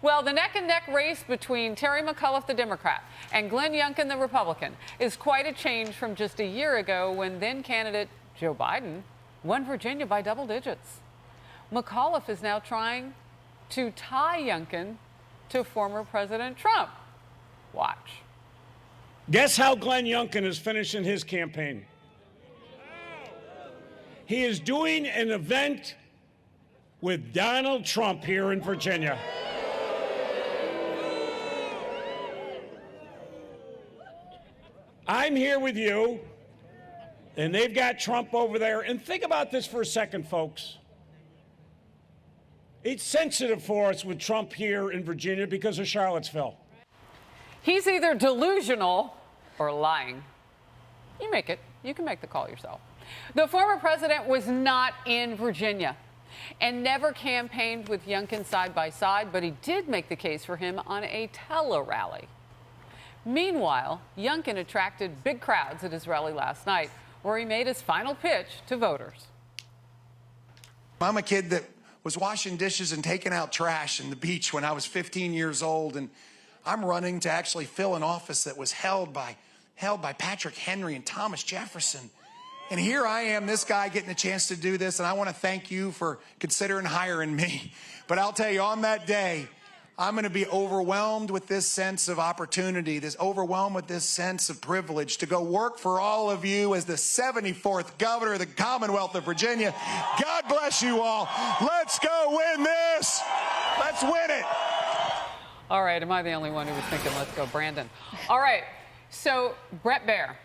Well, the neck-and-neck race between Terry McAuliffe, the Democrat, and Glenn Youngkin, the Republican, is quite a change from just a year ago when then-candidate Joe Biden won Virginia by double digits. McAuliffe is now trying to tie Youngkin to former President Trump. Watch. Guess how Glenn Youngkin is finishing his campaign? He is doing an event with Donald Trump here in Virginia. I'm here with you, and they've got Trump over there. And think about this for a second, folks. It's sensitive for us with Trump here in Virginia because of Charlottesville. He's either delusional or lying. You make it. You can make the call yourself. The former president was not in Virginia and never campaigned with Youngkin side by side, but he did make the case for him on a tele-rally. Meanwhile, Youngkin attracted big crowds at his rally last night, where he made his final pitch to voters. I'm a kid that was washing dishes and taking out trash in the beach when I was 15 years old, and I'm running to actually fill an office that was held by Patrick Henry and Thomas Jefferson. And here I am, this guy getting a chance to do this, and I want to thank you for considering hiring me. But I'll tell you, on that day, I'm going to be overwhelmed with this sense of opportunity, overwhelmed with this sense of privilege to go work for all of you as the 74th governor of the Commonwealth of Virginia. God bless you all. Let's go win this. Let's win it. All right, am I the only one who was thinking, let's go, Brandon? All right, so Bret Baier,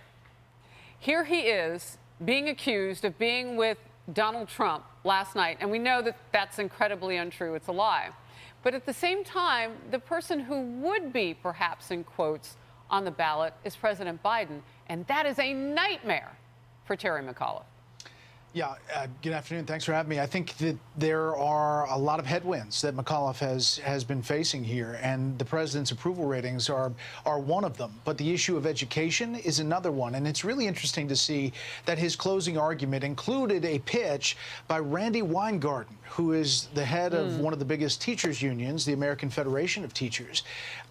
here he is being accused of being with Donald Trump last night, and we know that that's incredibly untrue. It's a lie. But at the same time, the person who would be, perhaps in quotes, on the ballot is President Biden, and that is a nightmare for Terry McAuliffe. Yeah, good afternoon. Thanks for having me. I think that there are a lot of headwinds that McAuliffe has been facing here, and the president's approval ratings are one of them. But the issue of education is another one, and it's really interesting to see that his closing argument included a pitch by Randy Weingarten, who is the head of one of the biggest teachers unions, the American Federation of Teachers.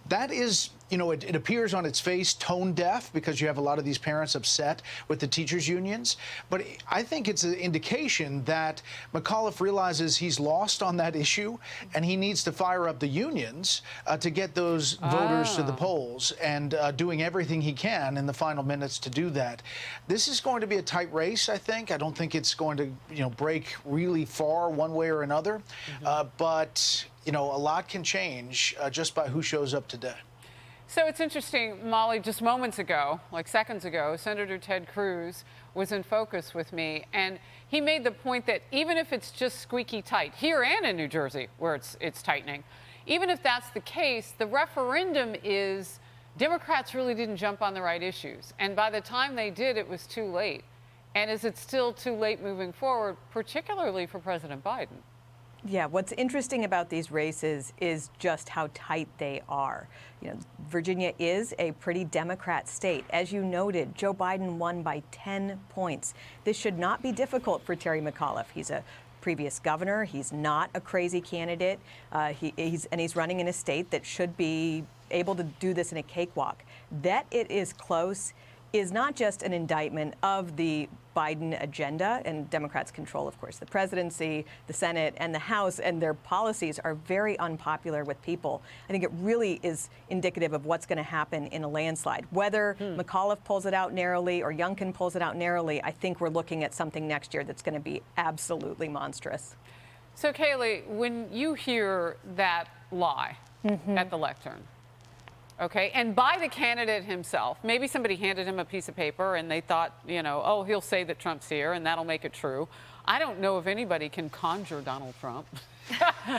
That is, you know, it appears on its face tone deaf because you have a lot of these parents upset with the teachers unions. But I think it's an indication that McAuliffe realizes he's lost on that issue and he needs to fire up the unions to get those voters to the polls, and doing everything he can in the final minutes to do that. This is going to be a tight race, I think. I don't think it's going to, you know, break really far one way or another. But you know, a lot can change just by who shows up today. So it's interesting, Molly, just moments ago, like seconds ago, Senator Ted Cruz was in focus with me, and he made the point that even if it's just squeaky tight, here and in New Jersey, where it's tightening, even if that's the case, the referendum is Democrats really didn't jump on the right issues. And by the time they did, it was too late. And is it still too late moving forward, particularly for President Biden? Yeah, what's interesting about these races is just how tight they are. You know, Virginia is a pretty Democrat state. As you noted, Joe Biden won by 10 points. This should not be difficult for Terry McAuliffe. He's a previous governor. He's not a crazy candidate. He's running in a state that should be able to do this in a cakewalk. That it is close is not just an indictment of the Biden agenda, and Democrats control, of course, the presidency, the Senate, and the House, and their policies are very unpopular with people. I think it really is indicative of what's going to happen in a landslide. Whether McAuliffe pulls it out narrowly or Youngkin pulls it out narrowly, I think we're looking at something next year that's going to be absolutely monstrous. So, Kayleigh, when you hear that lie at the lectern, okay, and by the candidate himself, maybe somebody handed him a piece of paper and they thought, you know, oh, he'll say that Trump's here and that'll make it true. I don't know if anybody can conjure Donald Trump.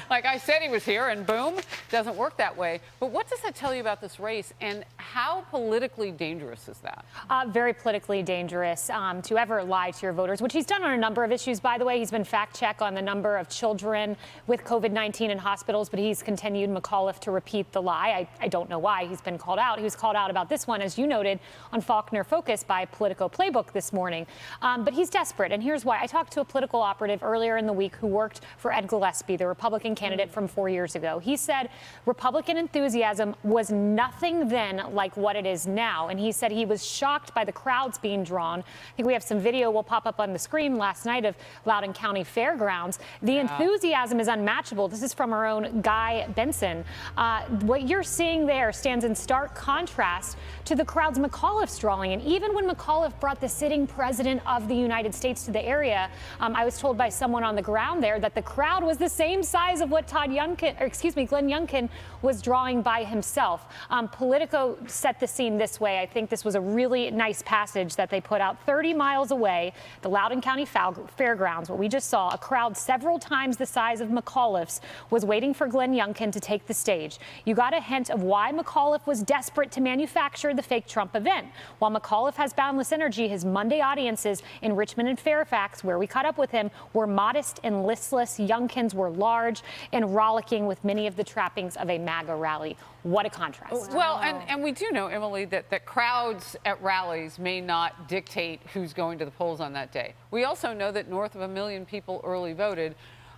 Like I said, he was here and boom, doesn't work that way. But what does that tell you about this race, and how politically dangerous is that? Very politically dangerous to ever lie to your voters, which he's done on a number of issues, by the way. He's been fact-checked on the number of children with COVID-19 in hospitals, but he's continued, McAuliffe, to repeat the lie. I don't know why he's been called out. He was called out about this one, as you noted, on Faulkner Focus by Politico Playbook this morning. But he's desperate, and here's why. I talked to a political operative earlier in the week who worked for Ed Gillespie, the the Republican candidate from 4 years ago. He said Republican enthusiasm was nothing then like what it is now. And he said he was shocked by the crowds being drawn. I think we have some video will pop up on the screen last night of Loudoun County Fairgrounds. The enthusiasm is unmatchable. This is from our own Guy Benson. What you're seeing there stands in stark contrast to the crowds McAuliffe's drawing. And even when McAuliffe brought the sitting president of the United States to the area, I was told by someone on the ground there that the crowd was the same size of what Glenn Youngkin was drawing by himself. Politico set the scene this way. I think this was a really nice passage that they put out 30 miles away, the Loudoun County Fairgrounds, where we just saw a crowd several times the size of McAuliffe's was waiting for Glenn Youngkin to take the stage. You got a hint of why McAuliffe was desperate to manufacture the fake Trump event. While McAuliffe has boundless energy, his Monday audiences in Richmond and Fairfax, where we caught up with him, were modest and listless. Youngkin's were large and rollicking with many of the trappings of a MAGA rally. What a contrast. Well, and we do know, Emily, that crowds at rallies may not dictate who's going to the polls on that day. We also know that north of 1 million people early voted,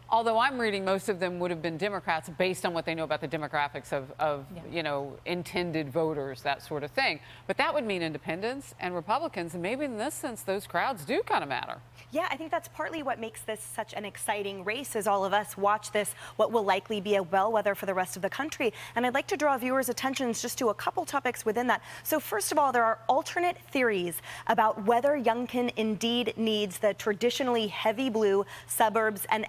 although I'm reading most of them would have been Democrats based on what they know about the demographics of you know, intended voters, that sort of thing. But that would mean independents and Republicans, and maybe in this sense, those crowds do kind of matter. Yeah, I think that's partly what makes this such an exciting race as all of us watch this, what will likely be a bellwether for the rest of the country. And I'd like to draw viewers' attention just to a couple topics within that. So first of all, there are alternate theories about whether Youngkin indeed needs the traditionally heavy blue suburbs and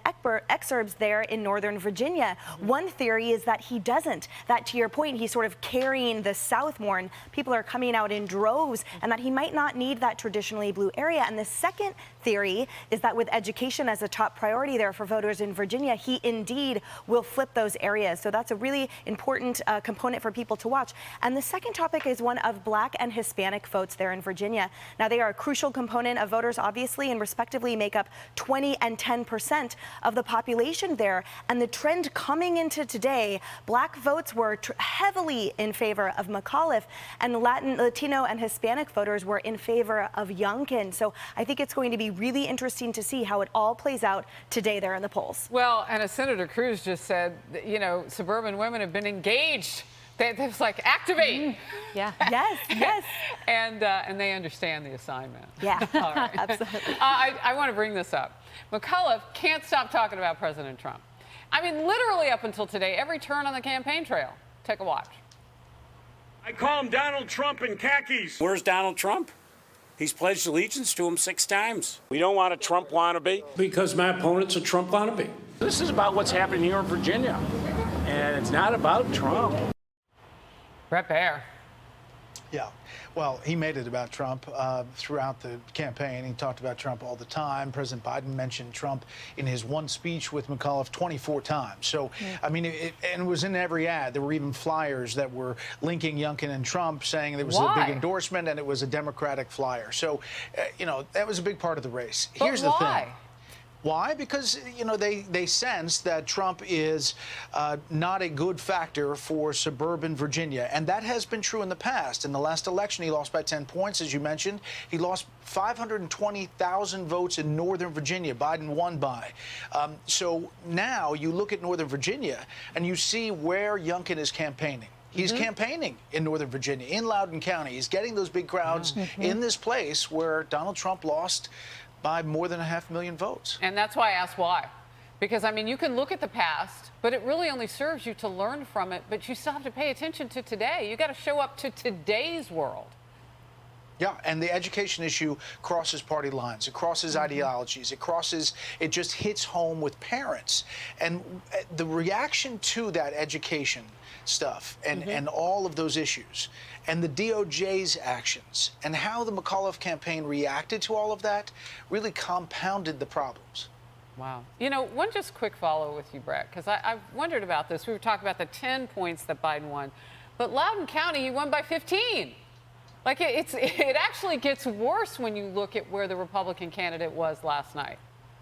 exurbs there in Northern Virginia. One theory is that he doesn't, that to your point, he's sort of carrying the South more and people are coming out in droves, and that he might not need that traditionally blue area. And the second theory is that with education as a top priority there for voters in Virginia, he indeed will flip those areas. So that's a really important component for people to watch. And the second topic is one of Black and Hispanic votes there in Virginia. Now, they are a crucial component of voters, obviously, and respectively make up 20 and 10% of the population there. And the trend coming into today, Black votes were heavily in favor of McAuliffe, and Latino and Hispanic voters were in favor of Youngkin. So I think it's going to be really interesting to see how it all plays out today there in the polls. Well, and as Senator Cruz just said, you know, suburban women have been engaged. They was like, activate. Yeah. Yes, yes. And they understand the assignment. Yeah, All right. absolutely. I want to bring this up. McAuliffe can't stop talking about President Trump. I mean, literally up until today, every turn on the campaign trail. Take a watch. I call him Donald Trump in khakis. Where's Donald Trump? He's pledged allegiance to him 6 times. We don't want a Trump wannabe. Because my opponent's a Trump wannabe. This is about what's happening here in Virginia, and it's not about Trump. Brett Baer. Yeah. Well, he made it about Trump throughout the campaign. He talked about Trump all the time. President Biden mentioned Trump in his one speech with McAuliffe 24 times. So, I mean, and it was in every ad. There were even flyers that were linking Youngkin and Trump, saying there was a big endorsement and it was a Democratic flyer. So, you know, that was a big part of the race. But Here's the why? thing. Why? Because, you know, they sense that Trump is not a good factor for suburban Virginia. And that has been true in the past. In the last election, he lost by 10 points, as you mentioned. He lost 520,000 votes in Northern Virginia. Biden won by. So now you look at Northern Virginia and you see where Youngkin is campaigning. He's campaigning in Northern Virginia, in Loudoun County. He's getting those big crowds in this place where Donald Trump lost by more than 500,000 votes. And that's why I asked why. Because, I mean, you can look at the past, but it really only serves you to learn from it. But you still have to pay attention to today. You got to show up to today's world. Yeah, and the education issue crosses party lines. It crosses ideologies. It just hits home with parents. And the reaction to that education stuff and all of those issues and the DOJ's actions and how the McAuliffe campaign reacted to all of that really compounded the problems. Wow. You know, one just quick follow with you, Brett, because I've wondered about this. We were talking about the 10 points that Biden won, but Loudoun County, he won by 15. Like, it actually gets worse when you look at where the Republican candidate was last night.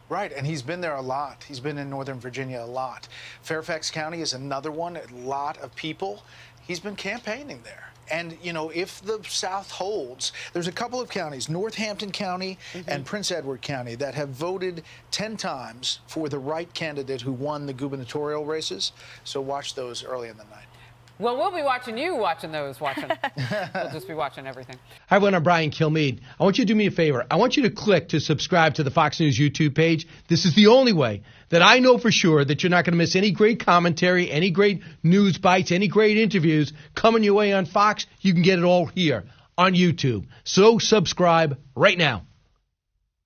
Right, and he's been there a lot. He's been in Northern Virginia a lot. Fairfax County is another one, a lot of people. he's been campaigning there. And, you know, if the South holds, there's a couple of counties, Northampton County and Prince Edward County, that have voted 10 times for the right candidate who won the gubernatorial races. So watch those early in the night. Well, we'll be watching you watching those. We'll just be watching everything. Hi, everyone. I'm Brian Kilmeade. I want you to do me a favor. I want you to click to subscribe to the Fox News YouTube page. This is the only way that I know for sure that you're not going to miss any great commentary, any great news bites, any great interviews coming your way on Fox. You can get it all here on YouTube. So subscribe right now.